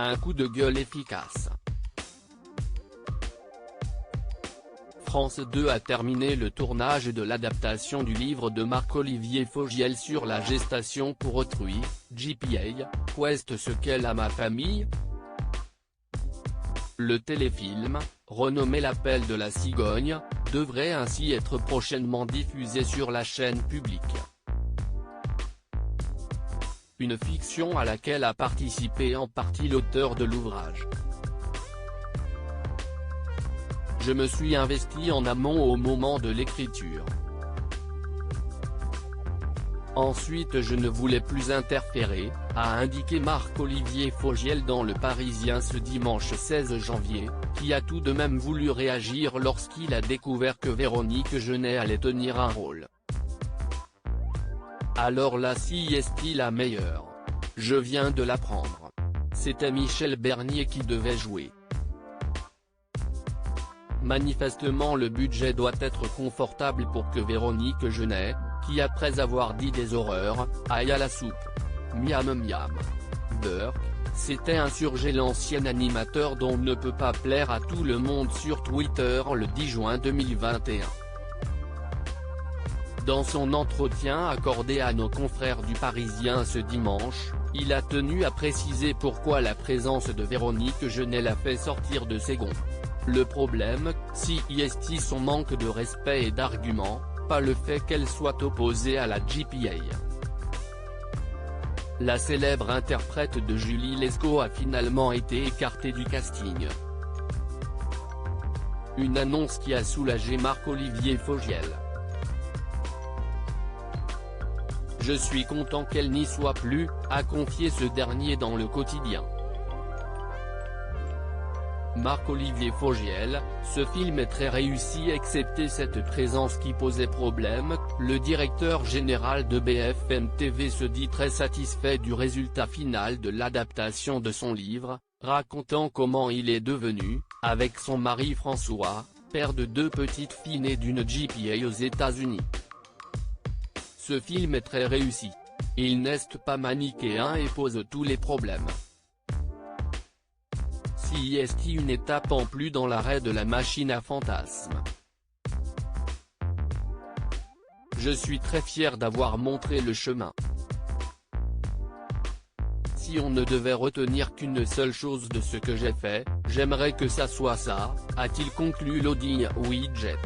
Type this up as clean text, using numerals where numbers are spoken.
Un coup de gueule efficace. France 2 a terminé le tournage de l'adaptation du livre de Marc-Olivier Fogiel sur la gestation pour autrui, JPA, Quest ce qu'est ma famille. Le téléfilm, renommé L'appel de la cigogne, devrait ainsi être prochainement diffusé sur la chaîne publique. Une fiction à laquelle a participé en partie l'auteur de l'ouvrage. Je me suis investi en amont au moment de l'écriture. Ensuite je ne voulais plus interférer, a indiqué Marc-Olivier Fogiel dans Le Parisien ce dimanche 16 janvier, qui a tout de même voulu réagir lorsqu'il a découvert que Véronique Jeunet allait tenir un rôle. Alors là si est-il la meilleure. Je viens de l'apprendre. C'était Michel Bernier qui devait jouer. Manifestement le budget doit être confortable pour que Véronique Jeunet, qui après avoir dit des horreurs, aille à la soupe. Miam miam. Burke, s'était insurgé l'ancien animateur dont ne peut pas plaire à tout le monde sur Twitter le 10 juin 2021. Dans son entretien accordé à nos confrères du Parisien ce dimanche, il a tenu à préciser pourquoi la présence de Véronique Jeunet l'a fait sortir de ses gonds. Le problème, si est son manque de respect et d'arguments, pas le fait qu'elle soit opposée à la JPA. La célèbre interprète de Julie Lescaut a finalement été écartée du casting. Une annonce qui a soulagé Marc-Olivier Fogiel. Je suis content qu'elle n'y soit plus, a confié ce dernier dans Le Quotidien. Marc-Olivier Fogiel, ce film est très réussi excepté cette présence qui posait problème, le directeur général de BFM TV se dit très satisfait du résultat final de l'adaptation de son livre, racontant comment il est devenu, avec son mari François, père de 2 petites filles nées d'une JPA aux États-Unis. Ce film est très réussi. Il n'est pas manichéen et pose tous les problèmes. Si est une étape en plus dans l'arrêt de la machine à fantasmes. Je suis très fier d'avoir montré le chemin. Si on ne devait retenir qu'une seule chose de ce que j'ai fait, j'aimerais que ça soit ça, a-t-il conclu l'Audi Widget.